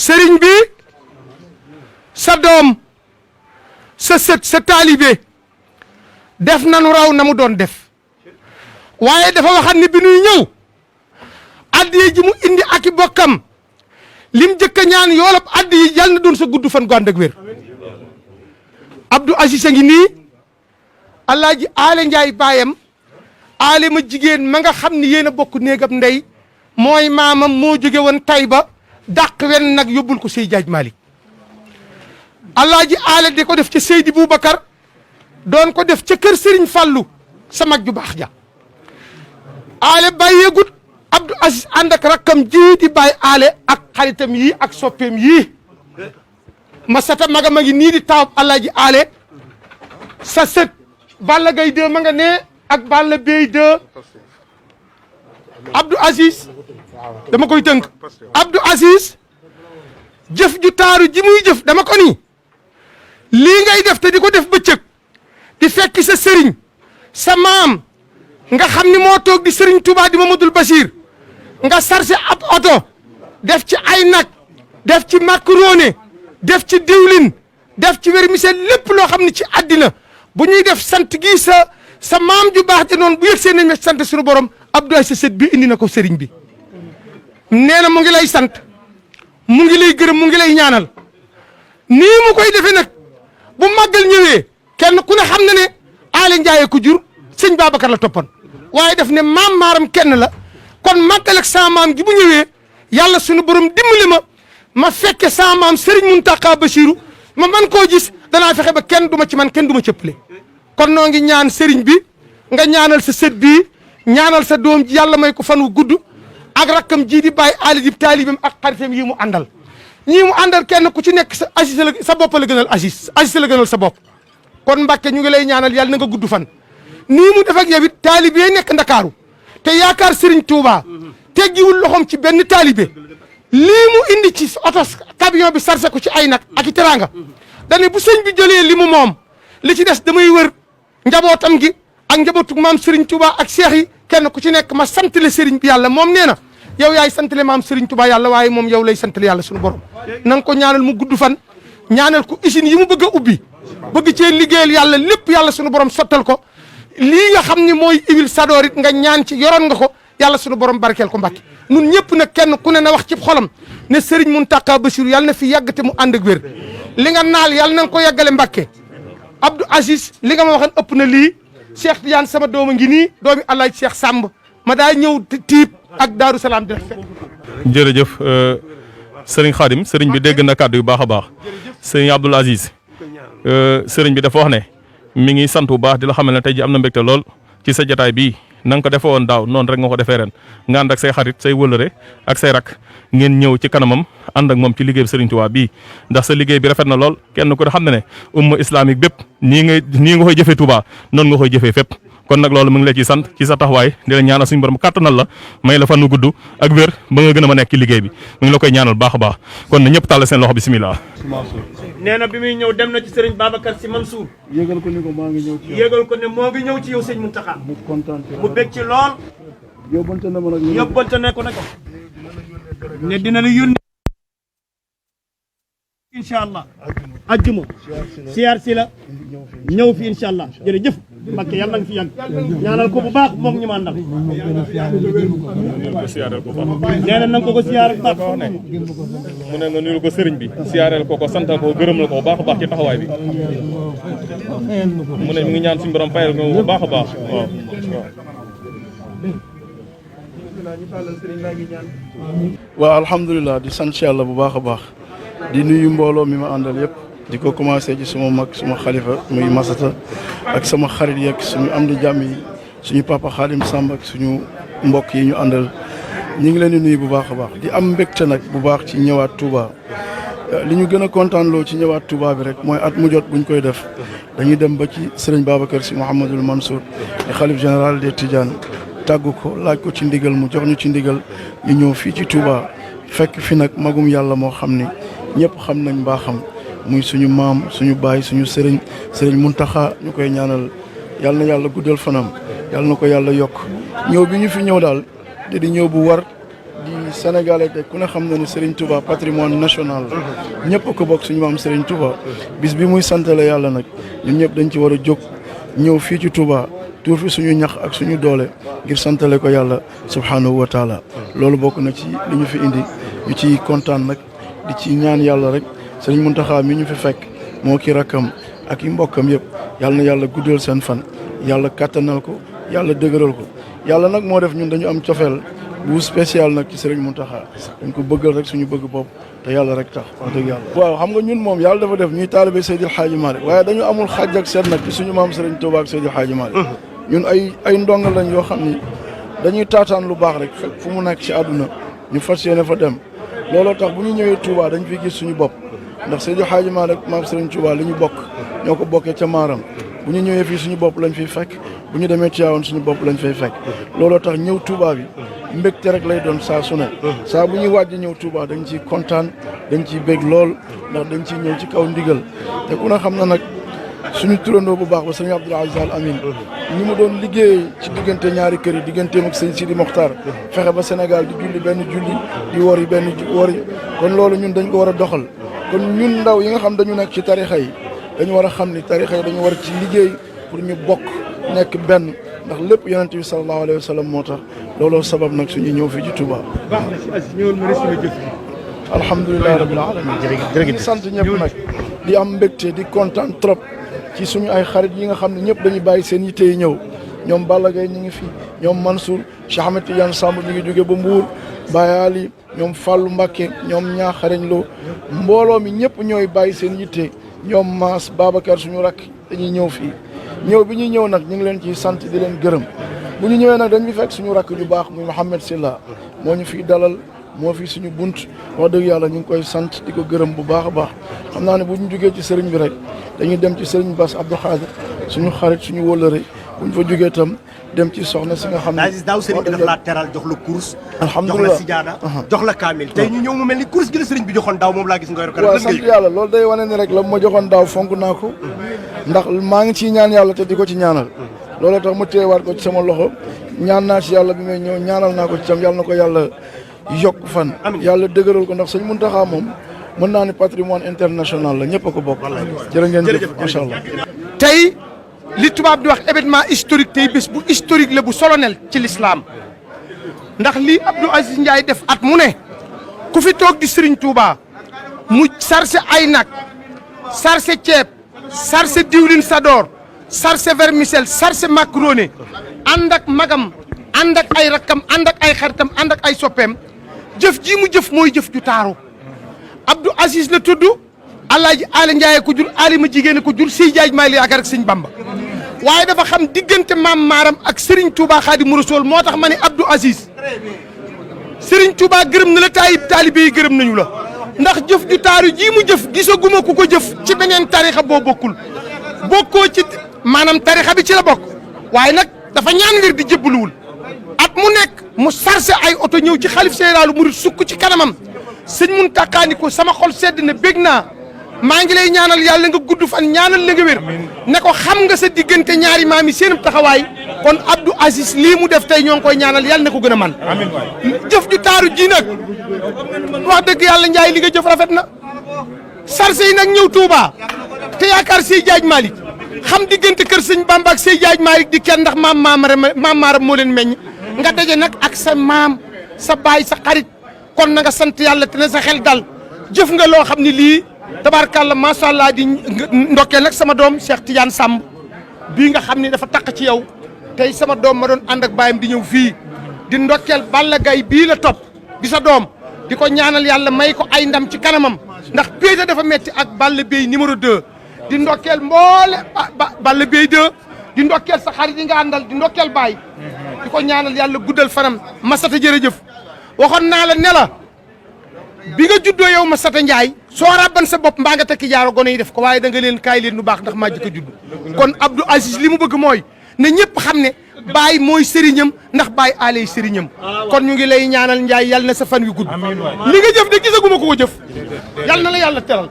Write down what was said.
sëriñ bi sa doom sa sët sa taalibe def nanu raw na mu doon def waaye dafa waxat ni bi nuy ñëw addiye ji mu indi ak i bokkam lim jëkk a ñaan yoolab addiye yàlla na doon sa gudd fan gu ànd ak wér Abdou Aziz a ngi nii Alaaji Aale Njaay baayam aale ma jigéen ma nga xam ni yéen a bokk néegam ndey mooy maamam moo jóge woon Tayba dàq wen nag yóbbul ko Sey Jaaj Malik Alaaji Aale di ko def ca Seydi Boubacar doon ko def ca kër Serigne Fallou sa mag ju baax ja aale bàyyeegut Abdou Aziz ànd ak rakkam ji di bàyyi aale ak xaritam yii ak soppeem yii Masata magam a ngi nii di taawab Alaaji Aale sa sët Balla Gaye 2 ma nga ne ak Balla Bey 2 Abdou Aziz dama koy tënk Abdou Aziz jëf ju taaru ji muy jëf dama ko ni lii ngay def te di ko def bëccëg di fekk sa sëriñ sa maam nga xam ni moo toog di sëriñ Touba di Mamadou Bachir nga sarse ab oto def ci ay nag def ci macaroni def ci diwlin def ci vermicelle lépp loo xam ne ci àddina bu ñuy def sant gi sa maam ju baax ja noonu bu yëg seen nañ sant suñu borom Abdou Aziz sa sët bi indi na ko sëriñ bi nee na mu ngi lay sant mu ngi lay gërëm mu ngi lay ñaanal nii mu koy defee nag bu màggal ñëwee kenn ku ne xam na ne Aale Njaay ko jur sëñ Babacar la toppoon waaye def ne maam maaram kenn la kon màggal ak sa maam gi bu ñëwee yàlla suñu borom dimbali ma fekke sa maam Serigne Mountakha Bassirou ma man koo gis danaa fexe ba kenn du ma ci man kenn du ma cëppale kon noo ngi ñaan Serigne bi nga ñaanal sa sët bii ñaanal sa doom ji yàlla may ko fan wu gudd ak rakkam ji di bàyyi aali di taalibam ak xaritam yi mu àndal ñii mu àndal kenn ku ci nekk sa Aziz la sa bopp la gënal Aziz la gënal sa bopp kon Mbàkke ñu ngi lay ñaanal yàlla na nga gudd fan nii mu def ak yow it taalibe nekk Ndakaaru te yaakaar Serigne Touba teggiwul loxoom ci benn taalibe lii mu indi ci oto camion bi sarse ko ci ay nag ak i teraanga dane bu sëñ bi jëlee li mu moom li ci des damay wër njabootam gi ak njabootu maam Serigne Touba ak seex yi kenn ku ci nekk ma santale Serigne bi yàlla moom nee na yow yaay santale maam Serigne Touba yàlla waaye moom yow lay santale yàlla suñu borom na nga ko ñaanal mu gudd fan ñaanal ko usine yi mu bëgg a ubbi bëgg cee liggéeyal yàlla lépp yàlla suñu borom sottal ko lii nga xam ni mooy huile Sador it nga ñaan ci yoroon nga ko yàlla suñu borom barkeel ko Mbàkke nun ñëpp nag kenn ku ne na wax ci xolam ne Serigne Mountakha Bassirou yàlla na fi yàgg te mu ànd ak wér li nga naal yàlla na nga ko yàggale Mbàkke Abdou Aziz li nga ma waxoon ëpp na lii Cheikh Tidiane sama dooma ngi nii doomi Alaaji Cheikh Samb ma daa ñëw tiib ak Daaru Salaam di fekk. jërëjëf Serigne Khadim Serigne bi dégg na kàddu yu baax a baax Serigne Abdou Aziz Serigne bi dafa wax ne mi ngi sant bu baax di la xamal ne tey ji am na mbégte lool ci sa jotaay bii na nga ko defee woon daaw noonu rek nga ko defee ren nga ànd ak say xarit say wëllëre ak say rak ngeen ñëw ci kanamam ànd ak moom ci liggéey bi Serigne Touba bii ndax sa liggéey bi rafet na lool kenn ku ne xam ne ne umma islamique bépp nii nga koy jëfee Touba noonu nga koy jëfee fépp kon nag loolu mu ngi la ci sant ci sa taxawaay di la ñaanal suñu borom kàttanal la may la fan nu gudd ak wér ba nga gën a ma nekk ci liggéey bi mu ngi la koy ñaanal baax a baax kon na ñëpp tàll seen loxo bismillah. nee na bi muy ñëw dem na ci Serigne Babacar Sy Mansour yégal ko ni ko maa ngi ñëw ci yow yégal ko ne moo ngi ñëw ci yow sëñ Mountakha mu kontaan ci mu bég ci lool yóbbante na ma nag yóbbante ne ko nag ne dina la yónni incha allah ajjuma siyaar si la ñëw fi incha allah jërëjëf Mbacke yàlla nga fi yàgg ñaanal ko bu baax moom ñu ma àndal nee na na nga ko siyaar bu baax mu ne nga nuyul ko sëriñ bi siyaareel ko santal ko gërëm la ko bu baax a baax ci taxawaay bi mu ne mi ngi ñaan suñu borom fayal ko bu baax a baax waaw alhamdulilah di sant yàlla bu baax a baax di nuyu mbooloo mi ma àndal yëpp di ko commencé ci suma mag suma xalifa muy Masata ak sama xarit yeeg suñu am di jàmm yi suñu papa Xaadim Samb ak suñu mbokk yi ñu àndal ñu ngi leen di nuyu bu baax a baax di am mbégte nag bu baax ci ñëwaat Touba li ñu gën a kontaan loo ci ñëwaat Touba bi rek mooy at mu jot buñ koy def dañuy dem ba ci Serigne Babacar Sy Mouhamadoul Mansour di xalif général des Tidianes tàggu ko laaj ko ci ndigal mu jox ñu ci ndigal ñu ñëw fii ci Touba fekk fi nag magum yàlla moo xam ni ñëpp xam nañ mbaaxam muy suñu maam suñu baay suñu sëriñ Mountakha ñu koy ñaanal yàlla na yàlla guddal fanam yàlla na ko yàlla yokk ñëw bi ñu fi ñëw daal di ñëw bu war di sénégalais te ku ne xam na ni Serigne Touba patrimoine national la ñëpp ko bokk suñu maam Serigne Touba bis bi muy santale yàlla nag ñun ñëpp dañ ci war a jóg ñëw fii ci Touba tuur fi suñu ñax ak suñu doole ngir santale ko yàlla subhanahu wa taala loolu bokk na ci li ñu fi indi ñu ci kontaan nag di ci ñaan yàlla rek Serigne Mountakha mi ñu fi fekk moo ki rakkam ak i mbokkam yëpp yàlla na yàlla guddal seen fan yàlla kattanal ko yàlla dëgëral ko yàlla nag moo def ñun dañu am cofeel bu spécial nag ci Serigne Mountakha dañ ko bëggal rek suñu bëgg bopp te yàlla rek tax wax dëgg yàlla. waaw xam nga ñun moom yàlla dafa def ñuy taalibe Seydil Hadji Malick waaye dañu amul xàjj ak seet nag ci suñu maam Serigne Touba ak Seydil Hadji Malick ñun ay ndongal lañ yoo xam ni dañuy taataan lu baax rek fekk fu mu nekk ci àdduna ñu fas yéene fa dem looloo tax bu ñu ñëwee Touba dañ fiy gis suñu bopp ndax Seydil Hadji Malick maam Serigne Touba li ñu bokk ñoo ko bokkee ca maaram bu ñu ñëwee fii suñu bopp lañ fiy fekk bu ñu demee Tivaouane suñu bopp lañ fay fekk looloo tax ñëw Touba bi mbégte rek lay doon saa su ne saa bu ñuy wàjj ñëw Touba dañ ciy kontaan dañ ciy bég lool ndax dañ ciy ñëw ci kaw ndigal te ku ne xam na nag suñu turandoo bu baax ba sëñ Abdoul Aziz Al Amine ñi mu doon liggéey ci diggante ñaari kër yi digganteem ak sëñ Sidi Mokhtar fexe ba Sénégal di julli benn julli di wori benn wori kon loolu ñun dañ ko war a doxal kon ñun ndaw yi nga xam dañu nekk ci tarixa yi dañu war a xam ni tarixa yi dañu war ci liggéey pour ñu bokk nekk benn ndax lépp yonent bi sallallahu alayhi wa sallam moo tax looloo sabab nag suñuy ñëw fii ci Touba. baax na si Aziz ñëwal ma résumé jëf ji. alhamdulilah rabbil alamin jërëjëf di sant ñëpp nag di am mbégte di kontaan trop ci suñu ay xarit yi nga xam ne ñëpp dañuy bàyyi seen yitte yi ñëw ñoom Balla Gaye ñu ngi fi ñoom Mansour Cheikh Ahmed Tidiane Samb ñu ngi jóge ba Mbour Baye Ali ñoom Fallou Mbacké ñoom ñaaxarañ loo mbooloo mi ñëpp ñooy bàyyi seen yitte ñoom Maas Babacar suñu rakk dañuy ñëw fii ñëw bi ñuy ñëw nag ñu ngi leen ciy sant di leen gërëm bu ñu ñëwee nag dañuy fekk suñu rakk ju baax muy Mouhamed Silla moo ñu fiy dalal moo fi suñu bunt wax dëgg yàlla ñu ngi koy sant di ko gërëm bu baax a baax xam naa ne bu ñu jógee ci sëriñ bi rek dañuy dem ci sëriñ Bass Abdou Khadir suñu xarit suñu wóllëre bu ñu fa jógee itam dem ci soxna si nga xam ne Aziz daaw sëriñ bi daf laa teral jox la course alhamdulilah jox la sijaada jox la kaamil tey ñu ñëw mu mel ni course gi la sëriñ bi joxoon daaw moom laa gis nga yor ko waaw sant yàlla loolu day wane ni rek la ma joxoon daaw fonk naa ko ndax maa ngi ciy ñaan yàlla te di ko ci ñaanal loolu tax ma téyewaat ko ci sama loxo ñaan naa ci yàlla bi may ñëw ñaanal naa ko ci tam yàlla na ko yàlla yokk fan yàlla dëgëral ko ndax sëñ Mountakha moom mën naa ne patrimoine international la ñëpp a ko bokk jërë ngeen jëf macha allah tey li tubaab di wax événement historique tey bés bu historique la bu solennel ci l'islam ndax lii Abdou Aziz Ndiaye def at mu ne ku fi toog di Serigne Touba mu sarse ay nag sarse ceeb sarse diwlin Sador sarse vermicelle sarse macaroni ànd ak magam ànd ak ay rakkam ànd ak ay xaritam ànd ak ay soppeem jëf ji mu jëf mooy jëf ju taaru Abdou Aziz la tudd Alaaji Aali Ndiaye ko jur Alima jigéen ko jur Sey Jaaj Maay yaakaar ak Sëñ Bamba waaye dafa xam diggante maam maaram ak Serigne Touba Xaadimu Rasuul moo tax ma ne Abdou Aziz Serigne Touba gërëm na la taalibe yi gërëm nañu la ndax jëf ju taaru ji mu jëf gisaguma ku ko jëf ci beneen tarixa boo bokkul bokkoo ci maanaam tarixa bi ci la bokk waaye nag dafa ñaan ngir di jébbaluwul at mu nekk mu sarse ay oto ñëw ci xalif généralu murid sukk ci kanamam sëñ Mountakha ni ko sama xol sedd na bég naa maa ngi lay ñaanal yàlla nga gudd fan ñaanal la nga wér ne ko xam nga sa diggante ñaari maam yi seen taxawaay kon Abdou Aziz lii mu def tey ñoo ngi koy ñaanal yàlla na ko gën a man jëf ju taaru ji nag wax dëgg yàlla Njaay li nga jëf rafet na sarse yi nag ñëw Touba te yaakaar Sey Jaaj Malick xam diggante kër sëñ Bamba ak Sey Jaaj Malick di kenn ndax maam maaram moo leen meññ nga daje nag ak sa maam sa baay sa xarit kon na nga sant yàlla te ne sa xel dal jëf nga loo xam ne lii tabaarkàlla macha allah di ndokkeel nag sama doom Cheikh Tidiane Samb bii nga xam ne dafa taq ci yow tey sama doom ma doon ànd ak baayam di ñëw fii di ndokkeel Balla Gaye bii la topp di sa doom di ko ñaanal yàlla may ko ay ndam ci kanamam ndax péete dafa metti ak Balla Beye numéro 2 di ndokkeel mboole Balla Beye 2 di ndokkeel sa xarit yi nga àndal di ndokkeel baay di ko ñaanal yàlla guddal fanam Masata jërëjëf waxoon naa la ne la bi nga juddoo yow Masata Ndiaye soo rabban sa bopp mbaa nga tekki jaaro gone yi def ko waaye da nga leen kaay leen nu baax ndax maa jëkk a judd kon Abdou Aziz li mu bëgg mooy ne ñëpp xam ne Baye mooy sëriñam ndax Baye alay sëriñam kon ñu ngi lay ñaanal Ndiaye yàlla na sa fan wi gudd li nga jëf de gisaguma ko jëf yàlla na la yàlla teral